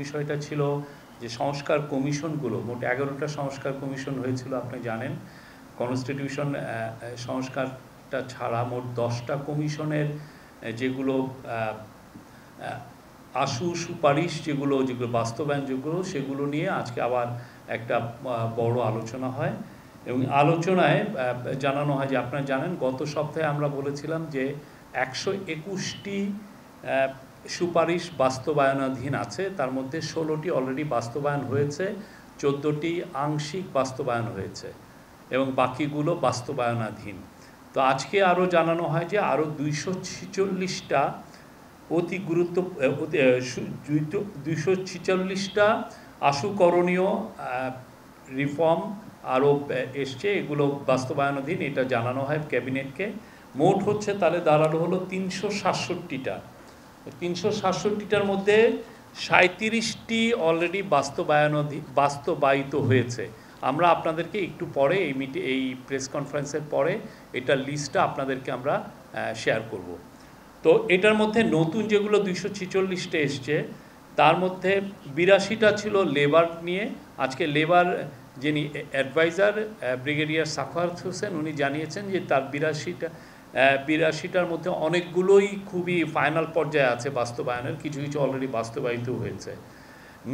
বিষয়টা ছিল যে সংস্কার কমিশনগুলো, মোট 11টা সংস্কার কমিশন হয়েছিল আপনি জানেন। কনস্টিটিউশন সংস্কারটা ছাড়া মোট 10টা কমিশনের যেগুলো আশু সুপারিশ যেগুলো বাস্তবায়নযোগ্য, সেগুলো নিয়ে আজকে আবার একটা বড় আলোচনা হয়। এবং আলোচনায় জানানো হয় যে আপনারা জানেন গত সপ্তাহে আমরা বলেছিলাম যে 121টি সুপারিশ বাস্তবায়নাধীন আছে, তার মধ্যে 16টি অলরেডি বাস্তবায়ন হয়েছে, 14টি আংশিক বাস্তবায়ন হয়েছে এবং বাকিগুলো বাস্তবায়নাধীন। তো আজকে আরও জানানো হয় যে আরও 246টা অতি 246টা আশুকরণীয় রিফর্ম আরও এসছে, এগুলো বাস্তবায়নাধীন, এটা জানানো হয় ক্যাবিনেটকে। মোট হচ্ছে তাহলে দাঁড়ানো হলো 367টা। 367টার মধ্যে 37টি অলরেডি বাস্তবায়িত হয়েছে। আমরা আপনাদেরকে একটু পরে এই প্রেস কনফারেন্সের পরে এটার লিস্টটা আপনাদেরকে আমরা শেয়ার করব। তো এটার মধ্যে নতুন যেগুলো 246টা এসছে, তার মধ্যে 82টা ছিল লেবার নিয়ে। আজকে লেবার যিনি অ্যাডভাইজার ব্রিগেডিয়ার সাখাওয়াত হোসেন, উনি জানিয়েছেন যে তার 82টার মধ্যে অনেকগুলোই খুবই ফাইনাল পর্যায়ে আছে বাস্তবায়নের, কিছু কিছু অলরেডি বাস্তবায়িত হয়েছে।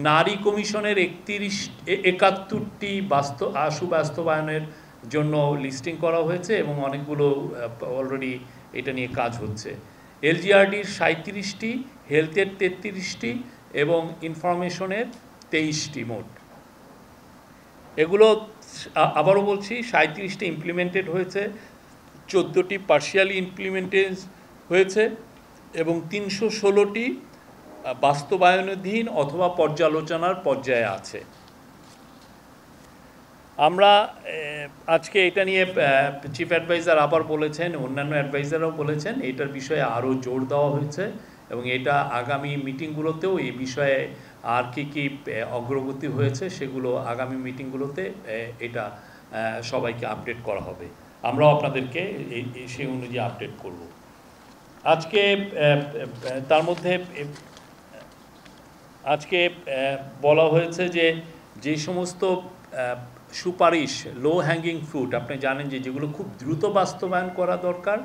নারী কমিশনের 71টি আশু বাস্তবায়নের জন্য লিস্টিং করা হয়েছে এবং অনেকগুলো অলরেডি এটা নিয়ে কাজ হচ্ছে। এলজিআরডির 37টি, হেলথের 33টি এবং ইনফরমেশনের 23টি মোট। এগুলো আবারও বলছি, 37টি ইমপ্লিমেন্টেড হয়েছে, 14টি পার্শিয়ালি ইমপ্লিমেন্টেড হয়েছে এবং 316টি বাস্তবায়নাধীন অথবা পর্যালোচনার পর্যায়ে আছে। আমরা আজকে এটা নিয়ে চিফ অ্যাডভাইজার আবার বলেছেন, অন্যান্য অ্যাডভাইজাররাও বলেছেন, এটার বিষয়ে আরও জোর দেওয়া হয়েছে এবং এটা আগামী মিটিংগুলোতেও এই বিষয়ে আর কি অগ্রগতি হয়েছে সেগুলো আগামী মিটিংগুলোতে এটা সবাইকে আপডেট করা হবে। আমরাও আপনাদেরকে সেই অনুযায়ী আপডেট করব। আজকে তার মধ্যে আজকে বলা হয়েছে যে সমস্ত সুপারিশ লো হ্যাঙ্গিং ফ্রুট আপনি জানেন যেগুলো খুব দ্রুত বাস্তবায়ন করা দরকার,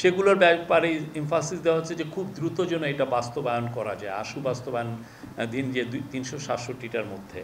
সেগুলোর ব্যাপারে এমফাসিস দেওয়া হচ্ছে যে খুব দ্রুত যেন এটা বাস্তবায়ন করা যায়, আশু বাস্তবায়নাধীন যে 367টার মধ্যে।